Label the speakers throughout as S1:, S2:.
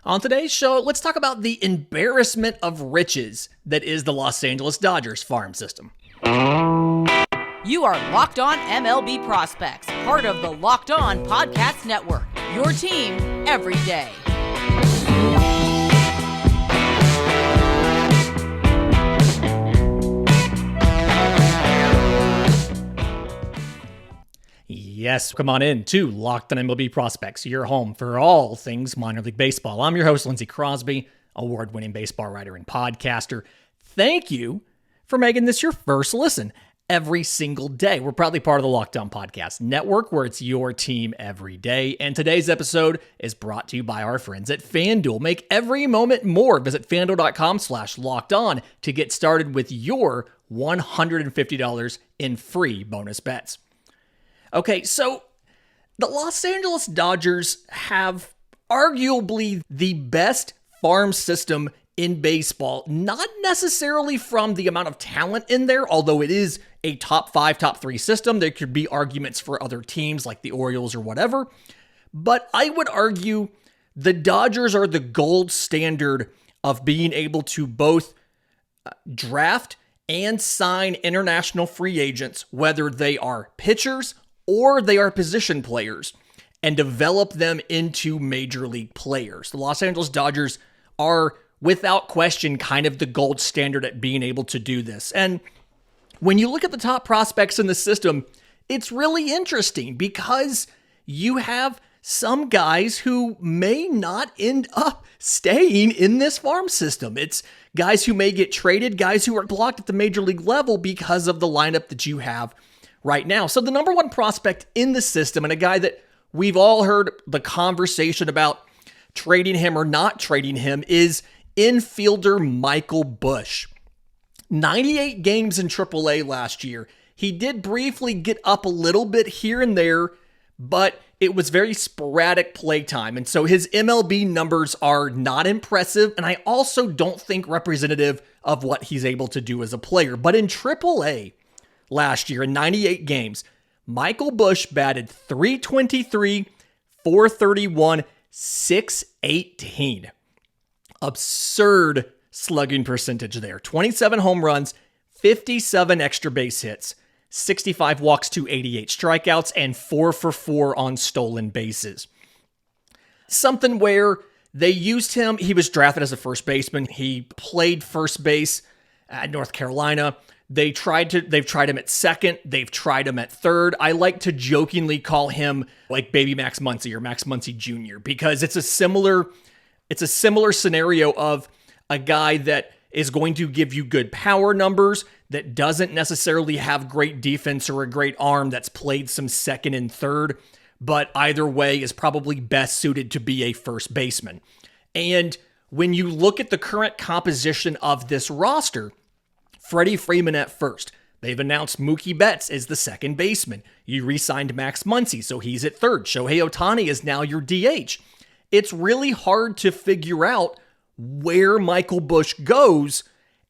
S1: On today's show, let's talk about the embarrassment of riches that is the Los Angeles Dodgers farm system.
S2: You are Locked On MLB Prospects, part of the Locked On Podcast Network, your team every day.
S1: Yes, come on in to Locked On MLB Prospects, your home for all things minor league baseball. I'm your host, Lindsay Crosby, award-winning baseball writer and podcaster. Thank you for making this your first listen every single day. We're proudly part of the Locked On Podcast Network, where it's your team every day. And today's episode is brought to you by our friends at FanDuel. Make every moment more. Visit FanDuel.com/lockedon to get started with your $150 in free bonus bets. Okay, so the Los Angeles Dodgers have arguably the best farm system in baseball, not necessarily from the amount of talent in there, although it is a top 5, top 3 system. There could be arguments for other teams like the Orioles or whatever, but I would argue the Dodgers are the gold standard of being able to both draft and sign international free agents, whether they are pitchers or they are position players, and develop them into major league players. The Los Angeles Dodgers are, without question, kind of the gold standard at being able to do this. And when you look at the top prospects in the system, it's really interesting because you have some guys who may not end up staying in this farm system. It's guys who may get traded, guys who are blocked at the major league level because of the lineup that you have right now. So the number one prospect in the system, and a guy that we've all heard the conversation about trading him or not trading him, is infielder Michael Busch. 98 games in AAA last year. He did briefly get up a little bit here and there, but it was very sporadic play time. And so his MLB numbers are not impressive, and I also don't think representative of what he's able to do as a player. But in AAA, last year in 98 games, Michael Busch batted .323, .431, .618. Absurd slugging percentage there. 27 home runs, 57 extra base hits, 65 walks to 88 strikeouts, and 4 for 4 on stolen bases. Something where they used him. He was drafted as a first baseman. He played first base at North Carolina. They've tried him at second. They've tried him at third. I like to jokingly call him like baby Max Muncy or Max Muncy Jr. because it's a similar scenario of a guy that is going to give you good power numbers, that doesn't necessarily have great defense or a great arm, that's played some second and third, but either way is probably best suited to be a first baseman. And when you look at the current composition of this roster, Freddie Freeman at first. They've announced Mookie Betts is the second baseman. You re-signed Max Muncy, so he's at third. Shohei Ohtani is now your DH. It's really hard to figure out where Michael Busch goes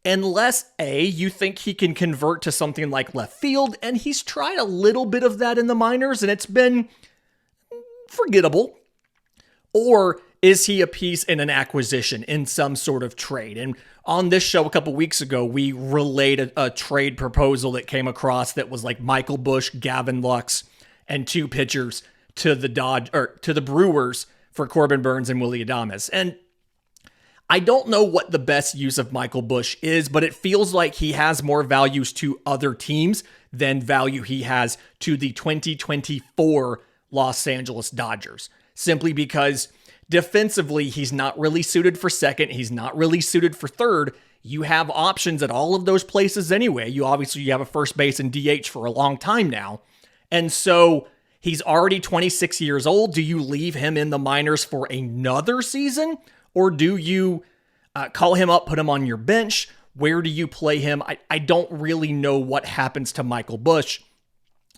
S1: unless, A, you think he can convert to something like left field, and he's tried a little bit of that in the minors, and it's been forgettable. Or is he a piece in an acquisition in some sort of trade? And on this show a couple weeks ago, we relayed a trade proposal that came across that was like Michael Busch, Gavin Lux, and 2 pitchers to the Brewers for Corbin Burnes and Willy Adames. And I don't know what the best use of Michael Busch is, but it feels like he has more values to other teams than value he has to the 2024 Los Angeles Dodgers. Simply because defensively, he's not really suited for second. He's not really suited for third. You have options at all of those places anyway. You have a first base and DH for a long time now. And so he's already 26 years old. Do you leave him in the minors for another season? Or do you call him up, put him on your bench? Where do you play him? I don't really know what happens to Michael Busch.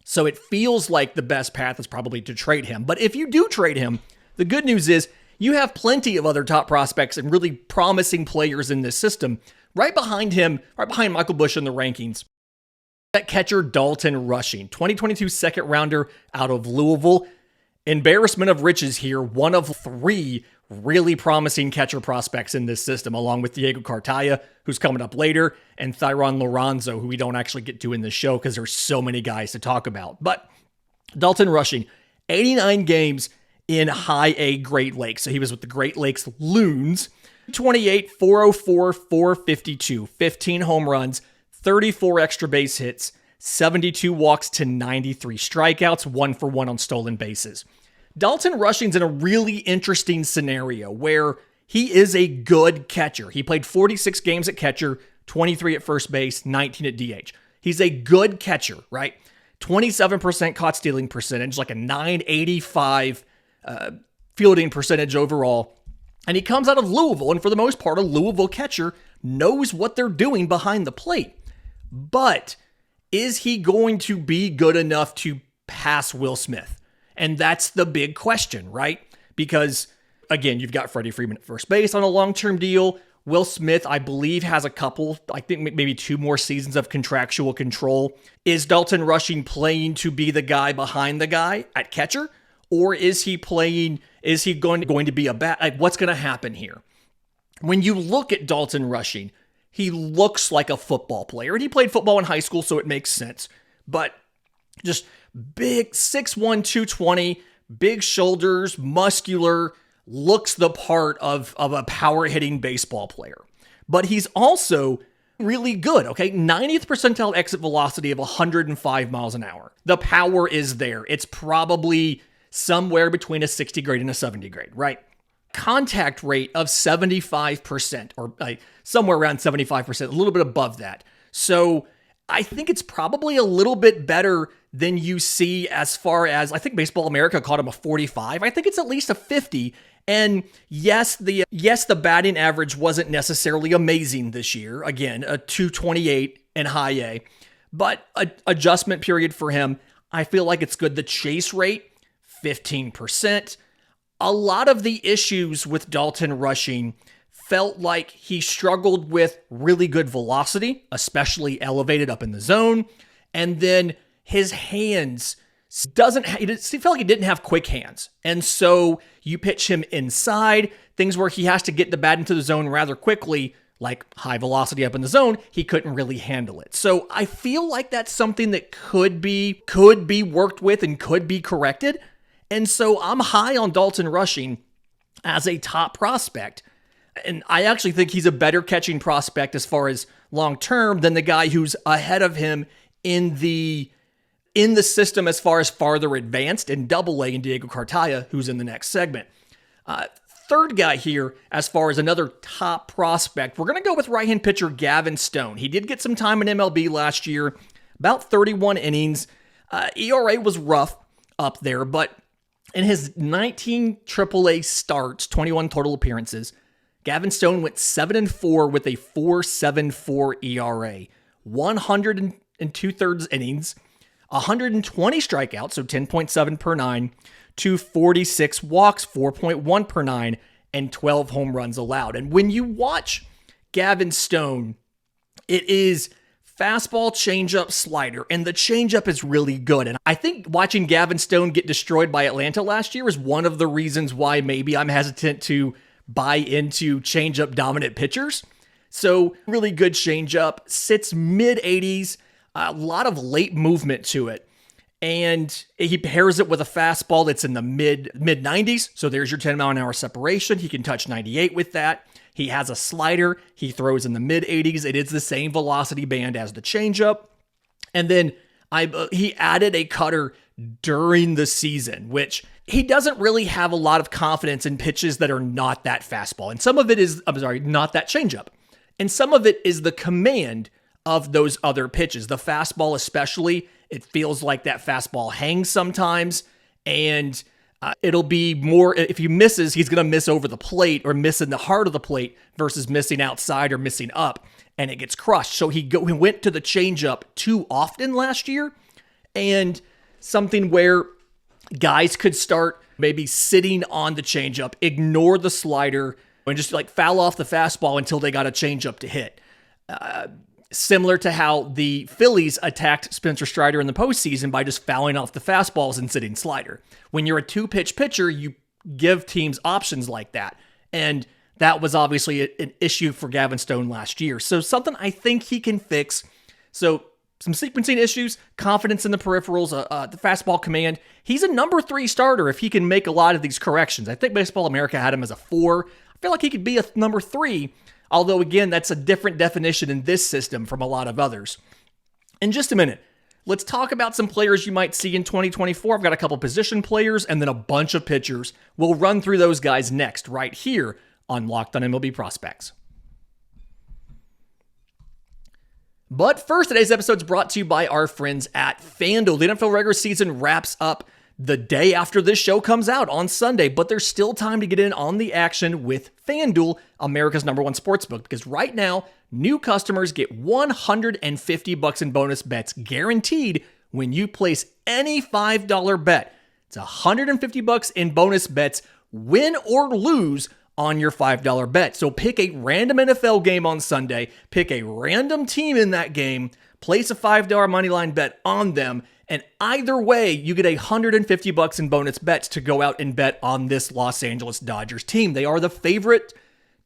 S1: So it feels like the best path is probably to trade him. But if you do trade him, the good news is you have plenty of other top prospects and really promising players in this system right behind him, right behind Michael Busch in the rankings. That catcher Dalton Rushing, 2022 second rounder out of Louisville. embarrassment of riches here, one of 3 really promising catcher prospects in this system, along with Diego Cartaya, who's coming up later, and Thyron Lorenzo, who we don't actually get to in this show because there's so many guys to talk about. But Dalton Rushing, 89 games in high A Great Lakes. So he was with the Great Lakes Loons. 28, 404, 452, 15 home runs, 34 extra base hits, 72 walks to 93 strikeouts, 1 for 1 on stolen bases. Dalton Rushing's in a really interesting scenario where he is a good catcher. He played 46 games at catcher, 23 at first base, 19 at DH. He's a good catcher, right? 27% caught stealing percentage, like a 985 fielding percentage overall. And he comes out of Louisville, and for the most part, a Louisville catcher knows what they're doing behind the plate. But is he going to be good enough to pass Will Smith? And that's the big question, right? Because, again, you've got Freddie Freeman at first base on a long-term deal. Will Smith, I believe, has a couple, I think maybe 2 more seasons of contractual control. Is Dalton Rushing playing to be the guy behind the guy at catcher? Or is he going to be a bat? Like, what's going to happen here? When you look at Dalton Rushing, he looks like a football player. And he played football in high school, so it makes sense. But just big, 6'1", 220, big shoulders, muscular, looks the part of a power-hitting baseball player. But he's also really good, okay? 90th percentile exit velocity of 105 miles an hour. The power is there. It's probably somewhere between a 60 grade and a 70 grade, right? Contact rate of 75%, or somewhere around 75%, a little bit above that. So I think it's probably a little bit better than you see as far as, I think Baseball America called him a 45. I think it's at least a 50. And yes, the batting average wasn't necessarily amazing this year. Again, a 228 in high A, but an adjustment period for him, I feel like it's good. The chase rate, 15%. A lot of the issues with Dalton Rushing felt like he struggled with really good velocity, especially elevated up in the zone. And then his hands he felt like he didn't have quick hands. And so you pitch him inside, things where he has to get the bat into the zone rather quickly, like high velocity up in the zone, he couldn't really handle it. So I feel like that's something that could be worked with and could be corrected. And so I'm high on Dalton Rushing as a top prospect. And I actually think he's a better catching prospect as far as long-term than the guy who's ahead of him in the system as far as farther advanced in Double A, and Diego Cartaya, who's in the next segment. Third guy here, as far as another top prospect, we're going to go with right-hand pitcher Gavin Stone. He did get some time in MLB last year, about 31 innings. ERA was rough up there, but in his 19 AAA starts, 21 total appearances, Gavin Stone went 7-4 with a 4.74 ERA, 100 2/3 innings, 120 strikeouts, so 10.7 per 9, 246 walks, 4.1 per 9, and 12 home runs allowed. And when you watch Gavin Stone, it is fastball, changeup, slider, and the changeup is really good. And I think watching Gavin Stone get destroyed by Atlanta last year is one of the reasons why maybe I'm hesitant to buy into changeup dominant pitchers. So really good changeup, sits mid-80s, a lot of late movement to it. And he pairs it with a fastball that's in the mid-90s. So there's your 10-mile-an-hour separation. He can touch 98 with that. He has a slider. He throws in the mid-80s. It is the same velocity band as the changeup. And then he added a cutter during the season, which he doesn't really have a lot of confidence in pitches that are not that fastball. And some of it is, not that changeup. And some of it is the command of those other pitches. The fastball especially, it feels like that fastball hangs sometimes, and it'll be more, if he misses, he's going to miss over the plate or miss in the heart of the plate versus missing outside or missing up, and it gets crushed. So he went to the changeup too often last year, and something where guys could start maybe sitting on the changeup, ignore the slider, and just like foul off the fastball until they got a changeup to hit. Similar to how the Phillies attacked Spencer Strider in the postseason by just fouling off the fastballs and sitting slider. When you're a two-pitch pitcher, you give teams options like that. And that was obviously an issue for Gavin Stone last year. So something I think he can fix. So some sequencing issues, confidence in the peripherals, the fastball command. He's a number 3 starter if he can make a lot of these corrections. I think Baseball America had him as a 4. I feel like he could be a number 3. Although, again, that's a different definition in this system from a lot of others. In just a minute, let's talk about some players you might see in 2024. I've got a couple position players and then a bunch of pitchers. We'll run through those guys next, right here on Locked On MLB Prospects. But first, today's episode is brought to you by our friends at FanDuel. The NFL regular season wraps up the day after this show comes out on Sunday, but there's still time to get in on the action with FanDuel, America's #1 sportsbook, because right now, new customers get $150 in bonus bets guaranteed when you place any $5 bet. It's $150 in bonus bets, win or lose, on your $5 bet. So pick a random NFL game on Sunday, pick a random team in that game, place a $5 moneyline bet on them, and either way, you get $150 in bonus bets to go out and bet on this Los Angeles Dodgers team. They are the favorite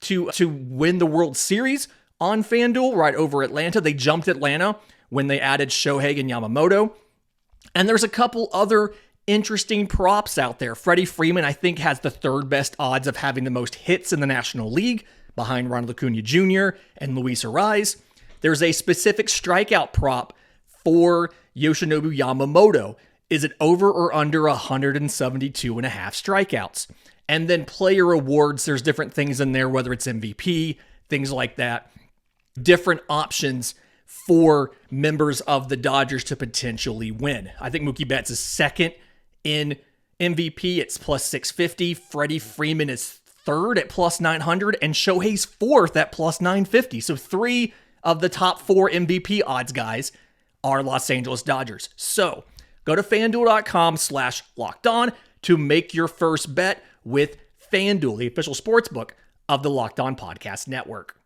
S1: to win the World Series on FanDuel right over Atlanta. They jumped Atlanta when they added Shohei and Yamamoto. And there's a couple other interesting props out there. Freddie Freeman, I think, has the 3rd best odds of having the most hits in the National League, behind Ronald Acuna Jr. and Luis Ariz. There's a specific strikeout prop for Yoshinobu Yamamoto. Is it over or under 172.5 strikeouts? And then player awards, there's different things in there, whether it's MVP, things like that. Different options for members of the Dodgers to potentially win. I think Mookie Betts is second in MVP. It's plus 650. Freddie Freeman is 3rd at plus 900, and Shohei's 4th at plus 950. So 3 of the top 4 MVP odds guys are Los Angeles Dodgers. So go to FanDuel.com/lockedon to make your first bet with FanDuel, the official sportsbook of the Locked On Podcast Network.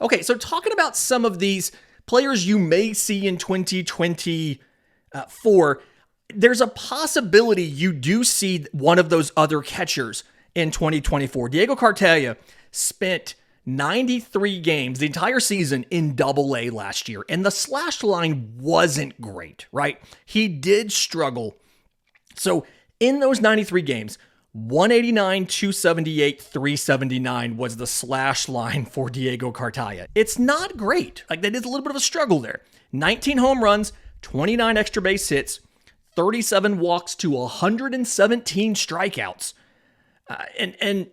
S1: Okay, so talking about some of these players you may see in 2024, there's a possibility you do see one of those other catchers in 2024. Diego Cartaya spent 93 games, the entire season, in Double-A last year, and the slash line wasn't great, right? He did struggle. So in those 93 games, 189, 278, 379 was the slash line for Diego Cartaya. It's not great. Like, that is a little bit of a struggle there. 19 home runs, 29 extra base hits, 37 walks to 117 strikeouts. And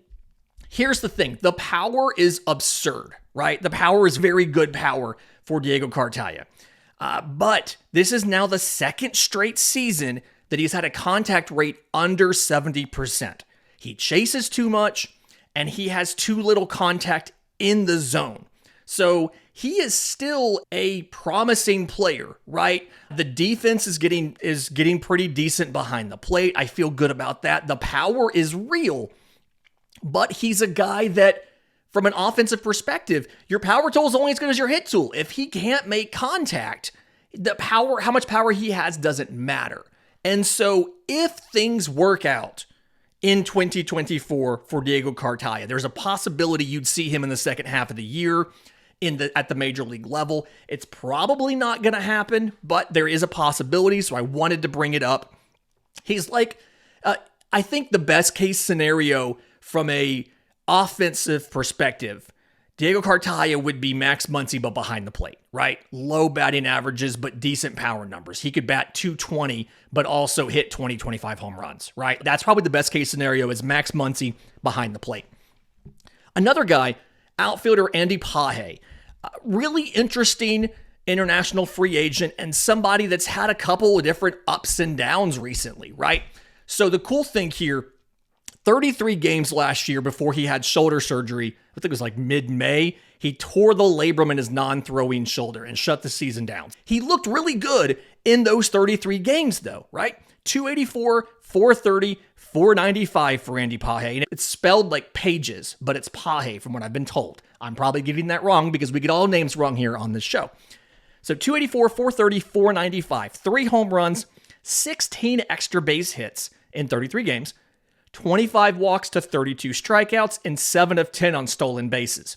S1: here's the thing. The power is absurd, right? The power is very good power for Diego Cartaya. But this is now the 2nd straight season that he's had a contact rate under 70%. He chases too much, and he has too little contact in the zone. So he is still a promising player, right? The defense is getting pretty decent behind the plate. I feel good about that. The power is real, but he's a guy that, from an offensive perspective, your power tool is only as good as your hit tool. If he can't make contact, the power, how much power he has doesn't matter. And so if things work out in 2024 for Diego Cartaya, there's a possibility you'd see him in the second half of the year at the major league level. It's probably not going to happen, but there is a possibility, so I wanted to bring it up. He's like, I think the best case scenario from a offensive perspective, Diego Cartaya would be Max Muncy, but behind the plate, right? Low batting averages, but decent power numbers. He could bat 220, but also hit 20, 25 home runs, right? That's probably the best case scenario, is Max Muncy behind the plate. Another guy, outfielder Andy Paje, really interesting international free agent and somebody that's had a couple of different ups and downs recently, right? So the cool thing here, 33 games last year before he had shoulder surgery. I think it was like mid-May. He tore the labrum in his non-throwing shoulder and shut the season down. He looked really good in those 33 games though, right? 284, 430, 495 for Andy Pahe. And it's spelled like pages, but it's Pahe from what I've been told. I'm probably getting that wrong because we get all names wrong here on this show. So 284, 430, 495, 3 home runs, 16 extra base hits in 33 games, 25 walks to 32 strikeouts, and 7 of 10 on stolen bases.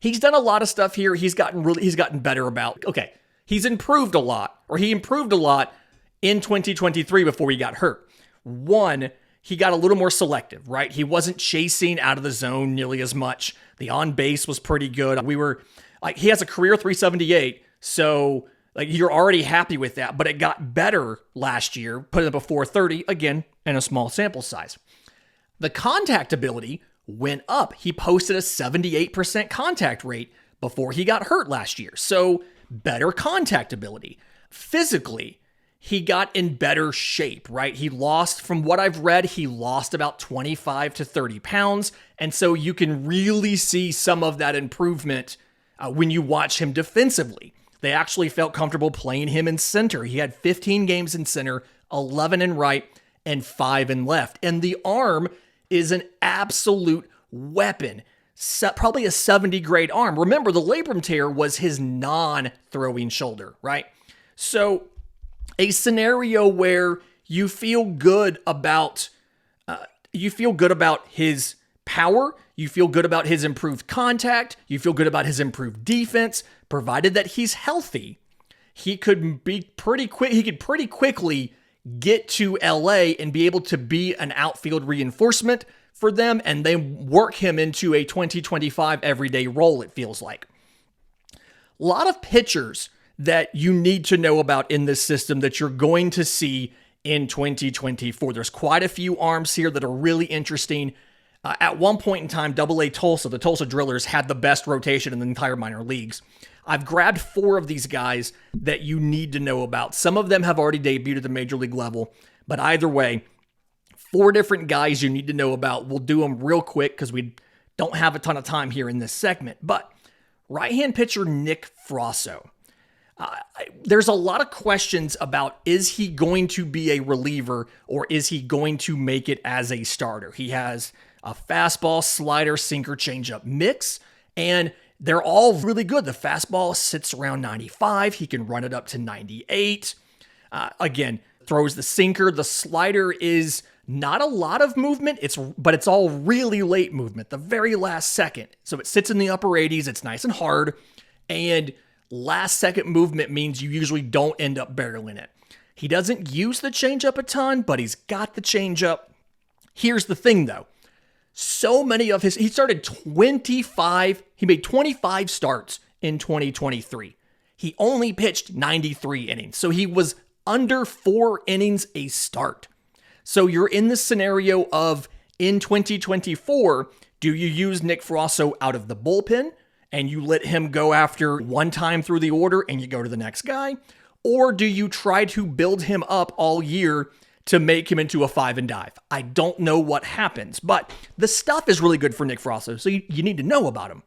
S1: He's done a lot of stuff here. He's gotten better about. Okay, he's improved a lot, or he improved a lot in 2023 before he got hurt. One, he got a little more selective, right? He wasn't chasing out of the zone nearly as much. The on base was pretty good. He has a career 378, so you're already happy with that, but it got better last year, putting up a 430, again, in a small sample size. The contact ability went up. He posted a 78% contact rate before he got hurt last year, so better contact ability. Physically, he got in better shape, right? He lost, from what I've read, he lost about 25 to 30 pounds, and so you can really see some of that improvement when you watch him defensively. They actually felt comfortable playing him in center. He had 15 games in center, 11 in right, and 5 in left. And the arm is an absolute weapon. Probably a 70 grade arm. Remember, the labrum tear was his non-throwing shoulder, right? So a scenario where you feel good about his power, you feel good about his improved contact, you feel good about his improved defense, provided that he's healthy. He could be pretty quick. He could pretty quickly get to LA and be able to be an outfield reinforcement for them, and then work him into a 2025 everyday role, it feels like. A lot of pitchers that you need to know about in this system that you're going to see in 2024. There's quite a few arms here that are really interesting. At one point in time, AA Tulsa, the Tulsa Drillers, had the best rotation in the entire minor leagues. I've grabbed 4 of these guys that you need to know about. Some of them have already debuted at the major league level, but either way, 4 different guys you need to know about. We'll do them real quick because we don't have a ton of time here in this segment. But right-hand pitcher Nick Frasso. There's a lot of questions about, is he going to be a reliever or is he going to make it as a starter? He has a fastball, slider, sinker, changeup mix, and they're all really good. The fastball sits around 95. He can run it up to 98. Again, throws the sinker. The slider is not a lot of movement, but it's all really late movement, the very last second. So it sits in the upper 80s. It's nice and hard, and last second movement means you usually don't end up barreling it. He doesn't use the changeup a ton, but he's got the changeup. Here's the thing though. He made 25 starts in 2023. He only pitched 93 innings. So he was under 4 innings a start. So you're in the scenario of, in 2024, do you use Nick Frasso out of the bullpen and you let him go after one time through the order and you go to the next guy? Or do you try to build him up all year to make him into a 5 and dive? I don't know what happens, but the stuff is really good for Nick Frasso, so you need to know about him.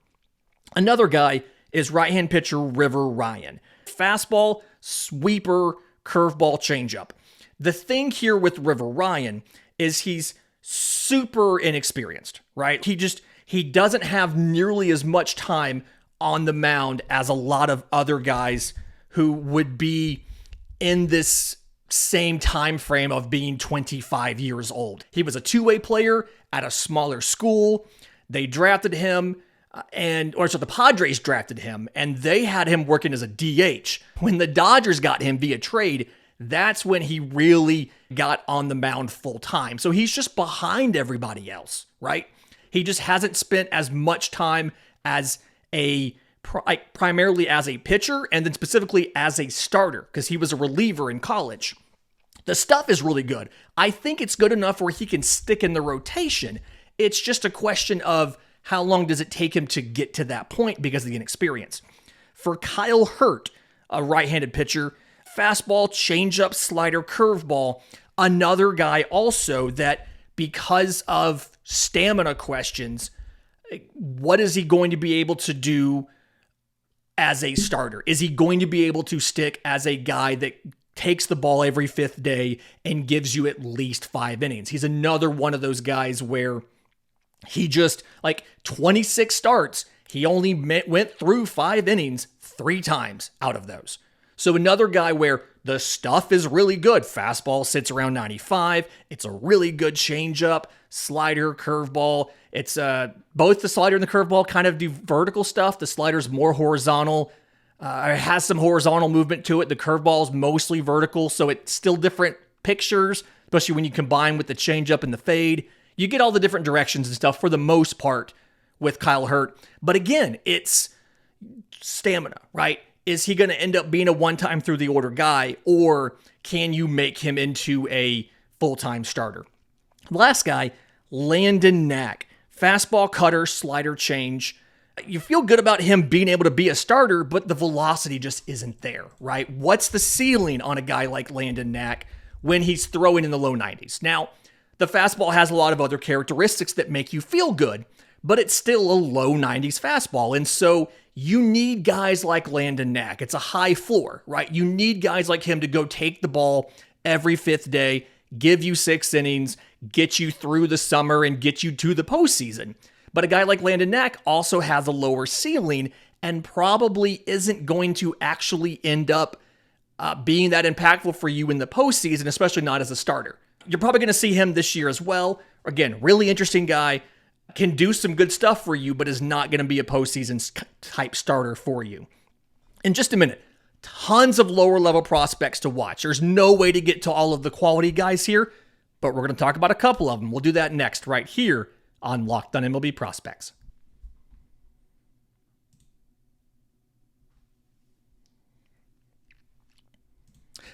S1: Another guy is right-hand pitcher River Ryan. Fastball, sweeper, curveball, changeup. The thing here with River Ryan is he's super inexperienced, right? He doesn't have nearly as much time on the mound as a lot of other guys who would be in this same time frame of being 25 years old. He was a two-way player at a smaller school. They drafted him, the Padres drafted him, and they had him working as a DH. When the Dodgers got him via trade, that's when he really got on the mound full time. So he's just behind everybody else, right? He just hasn't spent as much time as primarily as a pitcher and then specifically as a starter because he was a reliever in college. The stuff is really good. I think it's good enough where he can stick in the rotation. It's just a question of how long does it take him to get to that point because of the inexperience. For Kyle Hurt, a right-handed pitcher, fastball, changeup, slider, curveball, another guy also that because of stamina questions, what is he going to be able to do as a starter? Is he going to be able to stick as a guy that takes the ball every fifth day and gives you at least 5 innings. He's another one of those guys where he just, 26 starts, he only went through 5 innings 3 times out of those. So another guy where the stuff is really good. Fastball sits around 95. It's a really good changeup, slider, curveball. It's both the slider and the curveball kind of do vertical stuff. The slider's more horizontal. It has some horizontal movement to it. The curveball is mostly vertical, so it's still different pictures, especially when you combine with the changeup and the fade. You get all the different directions and stuff for the most part with Kyle Hurt. But again, it's stamina, right? Is he going to end up being a one-time through the order guy, or can you make him into a full-time starter? Last guy, Landon Knack. Fastball, cutter, slider change. You feel good about him being able to be a starter, but the velocity just isn't there, right? What's the ceiling on a guy like Landon Knack when he's throwing in the low 90s? Now, the fastball has a lot of other characteristics that make you feel good, but it's still a low 90s fastball. And so you need guys like Landon Knack. It's a high floor, right? You need guys like him to go take the ball every fifth day, give you 6 innings, get you through the summer, and get you to the postseason. But a guy like Landon Knack also has a lower ceiling and probably isn't going to actually end up being that impactful for you in the postseason, especially not as a starter. You're probably going to see him this year as well. Again, really interesting guy, can do some good stuff for you, but is not going to be a postseason type starter for you. In just a minute, tons of lower level prospects to watch. There's no way to get to all of the quality guys here, but we're going to talk about a couple of them. We'll do that next right here on Locked On MLB Prospects.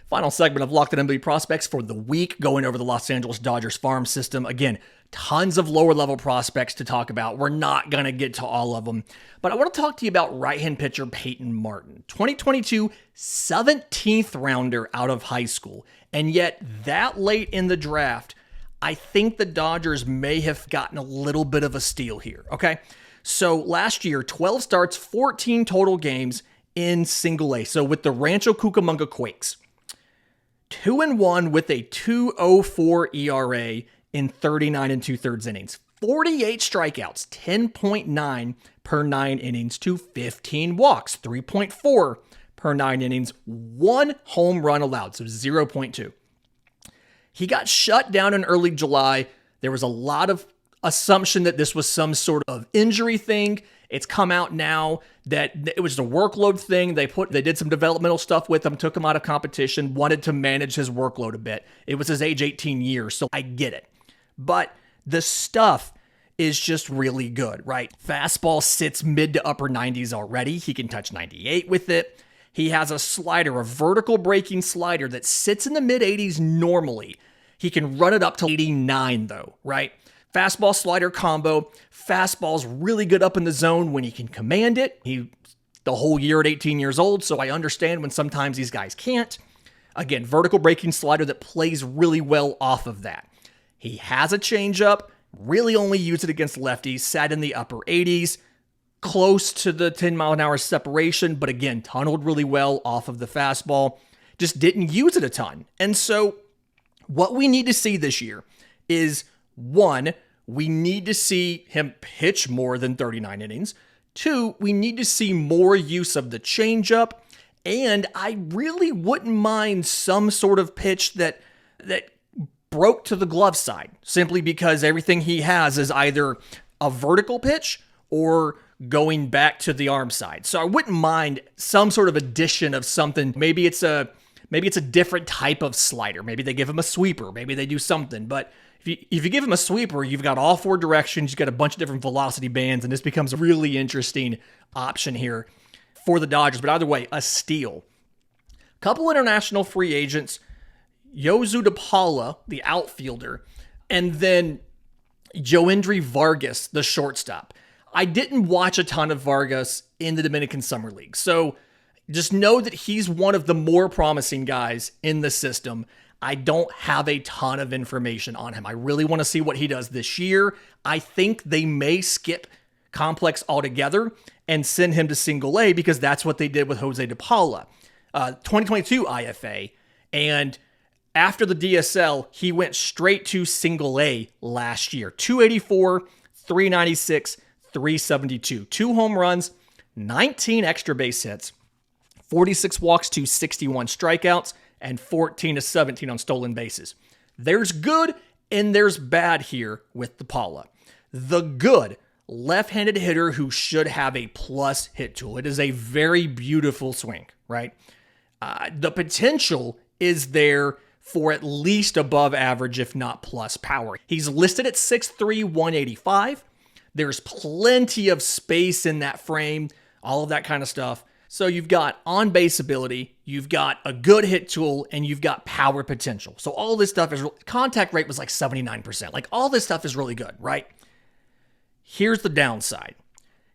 S1: Final segment of Locked On MLB Prospects for the week, going over the Los Angeles Dodgers farm system. Again, tons of lower level prospects to talk about. We're not going to get to all of them, but I want to talk to you about right-hand pitcher Peyton Martin, 2022 17th rounder out of high school. And yet that late in the draft, I think the Dodgers may have gotten a little bit of a steal here, okay? So last year, 12 starts, 14 total games in single A. So with the Rancho Cucamonga Quakes, 2-1 with a 2.04 ERA in 39 2/3 innings, 48 strikeouts, 10.9 per 9 innings to 15 walks, 3.4 per 9 innings, 1 home run allowed, so 0.2. He got shut down in early July. There was a lot of assumption that this was some sort of injury thing. It's come out now that it was a workload thing. They did some developmental stuff with him, took him out of competition, wanted to manage his workload a bit. It was his age 18 years, so I get it. But the stuff is just really good, right? Fastball sits mid to upper 90s already. He can touch 98 with it. He has a slider, a vertical breaking slider that sits in the mid 80s normally. He can run it up to 89 though, right? Fastball slider combo. Fastball's really good up in the zone when he can command it. He the whole year at 18 years old, so I understand when sometimes these guys can't. Again, vertical breaking slider that plays really well off of that. He has a changeup, really only used it against lefties, sat in the upper 80s, close to the 10-mile-an-hour separation, but again, tunneled really well off of the fastball. Just didn't use it a ton. And so what we need to see this year is, 1, we need to see him pitch more than 39 innings. 2, we need to see more use of the changeup. And I really wouldn't mind some sort of pitch that broke to the glove side, simply because everything he has is either a vertical pitch or going back to the arm side. So I wouldn't mind some sort of addition of something. Maybe it's a different type of slider. Maybe they give him a sweeper. Maybe they do something. But if you give him a sweeper, you've got all 4 directions. You've got a bunch of different velocity bands, and this becomes a really interesting option here for the Dodgers. But either way, a steal. Couple international free agents, Josue de Paula, the outfielder, and then Joendry Vargas, the shortstop. I didn't watch a ton of Vargas in the Dominican Summer League, so just know that he's one of the more promising guys in the system. I don't have a ton of information on him. I really want to see what he does this year. I think they may skip complex altogether and send him to single A because that's what they did with Josue de Paula. 2022 IFA, And after the DSL, he went straight to single A last year. 284, 396, 372. 2 home runs, 19 extra base hits, 46 walks to 61 strikeouts, and 14 to 17 on stolen bases. There's good and there's bad here with de Paula. The good, left-handed hitter who should have a plus hit tool. It is a very beautiful swing, right? The potential is there for at least above average, if not plus power. He's listed at 6'3", 185. There's plenty of space in that frame, all of that kind of stuff. So you've got on-base ability, you've got a good hit tool, and you've got power potential. So all this stuff is, contact rate was like 79%. Like all this stuff is really good, right? Here's the downside.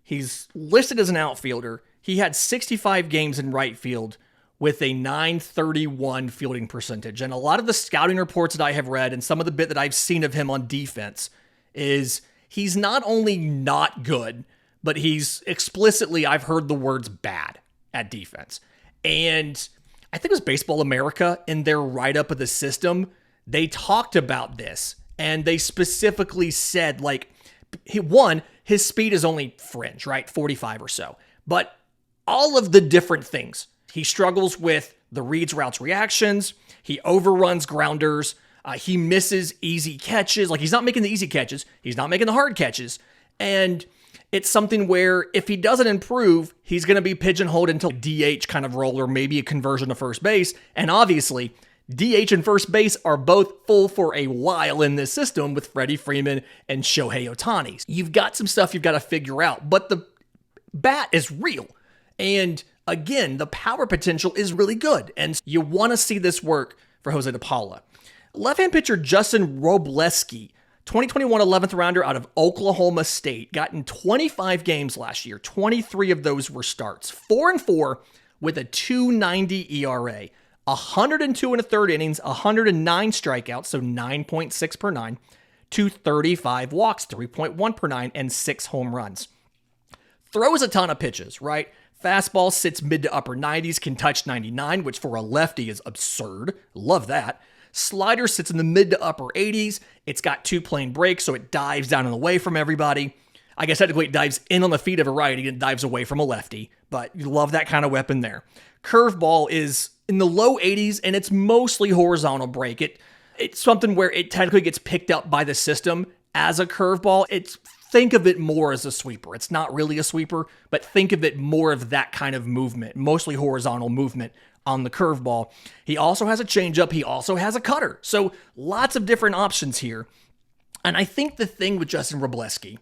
S1: He's listed as an outfielder. He had 65 games in right field with a .931 fielding percentage. And a lot of the scouting reports that I have read and some of the bit that I've seen of him on defense is he's not only not good, but he's explicitly, I've heard the words bad at defense. And I think it was Baseball America in their write-up of the system, they talked about this. And they specifically said, like, his speed is only fringe, right? 45 or so. But all of the different things. He struggles with the reads, routes, reactions. He overruns grounders. He misses easy catches. Like, he's not making the easy catches. He's not making the hard catches. And it's something where if he doesn't improve, he's going to be pigeonholed into a DH kind of role or maybe a conversion to first base. And obviously, DH and first base are both full for a while in this system with Freddie Freeman and Shohei Ohtani. You've got some stuff you've got to figure out, but the bat is real. And again, the power potential is really good. And you want to see this work for Josue de Paula. Left-hand pitcher Justin Wrobleski, 2021 11th rounder out of Oklahoma State, got in 25 games last year. 23 of those were starts. 4-4 with a 2.90 ERA. 102 and a third innings, 109 strikeouts, so 9.6 per 9, 235 walks, 3.1 per 9, and 6 home runs. Throws a ton of pitches, right? Fastball sits mid to upper 90s, can touch 99, which for a lefty is absurd. Love that. Slider sits in the mid to upper 80s. It's got 2 plane breaks, so it dives down and away from everybody. I guess technically it dives in on the feet of a righty and dives away from a lefty, but you love that kind of weapon there. Curveball is in the low 80s, and it's mostly horizontal break. It's something where it technically gets picked up by the system as a curveball. Think of it more as a sweeper. It's not really a sweeper, but think of it more of that kind of movement, mostly horizontal movement on the curveball. He also has a changeup. He also has a cutter. So lots of different options here. And I think the thing with Justin Wrobleski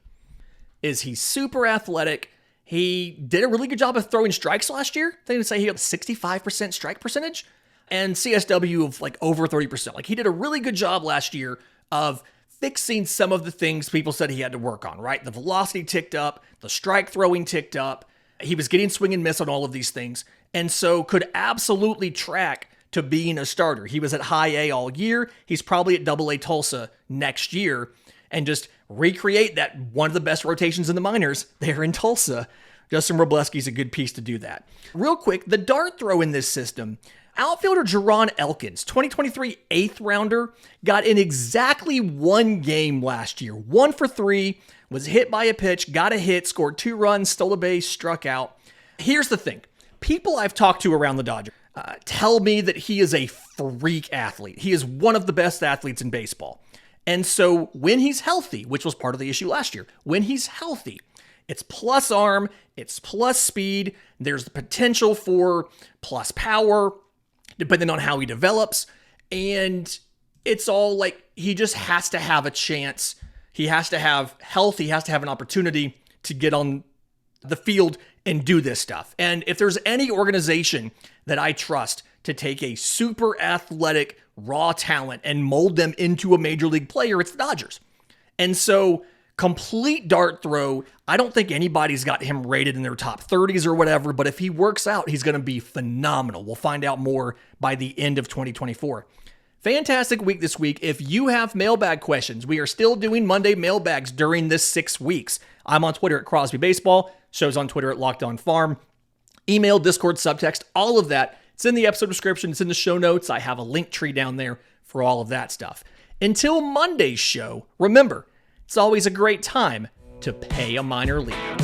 S1: is he's super athletic. He did a really good job of throwing strikes last year. They would say he had 65% strike percentage and CSW of like over 30%. Like, he did a really good job last year of fixing some of the things people said he had to work on, right? The velocity ticked up, the strike throwing ticked up. He was getting swing and miss on all of these things, and so could absolutely track to being a starter. He was at high A all year. He's probably at double A Tulsa next year, and just recreate that one of the best rotations in the minors there in Tulsa. Justin Wrobleski is a good piece to do that. Real quick, the dart throw in this system. Outfielder Jaron Elkins, 2023 8th rounder, got in exactly 1 game last year. 1 for 3, was hit by a pitch, got a hit, scored 2 runs, stole a base, struck out. Here's the thing. People I've talked to around the Dodgers tell me that he is a freak athlete. He is one of the best athletes in baseball. And so when he's healthy, which was part of the issue last year, when he's healthy, it's plus arm, it's plus speed, there's the potential for plus power, depending on how he develops. And it's all like, he just has to have a chance. He has to have health. He has to have an opportunity to get on the field and do this stuff. And if there's any organization that I trust to take a super athletic, raw talent and mold them into a major league player, it's the Dodgers. And so complete dart throw, I don't think anybody's got him rated in their top 30s or whatever, but if he works out, he's going to be phenomenal. We'll find out more by the end of 2024. Fantastic week this week. If you have mailbag questions, we are still doing Monday mailbags during this 6 weeks. I'm on Twitter at Crosby Baseball. Show's on Twitter at Locked On Farm. Email, Discord, subtext, all of that It's in the episode description. It's in the show notes. I have a link tree down there for all of that stuff. Until Monday's show, remember, it's always a great time to pay a minor leaguer.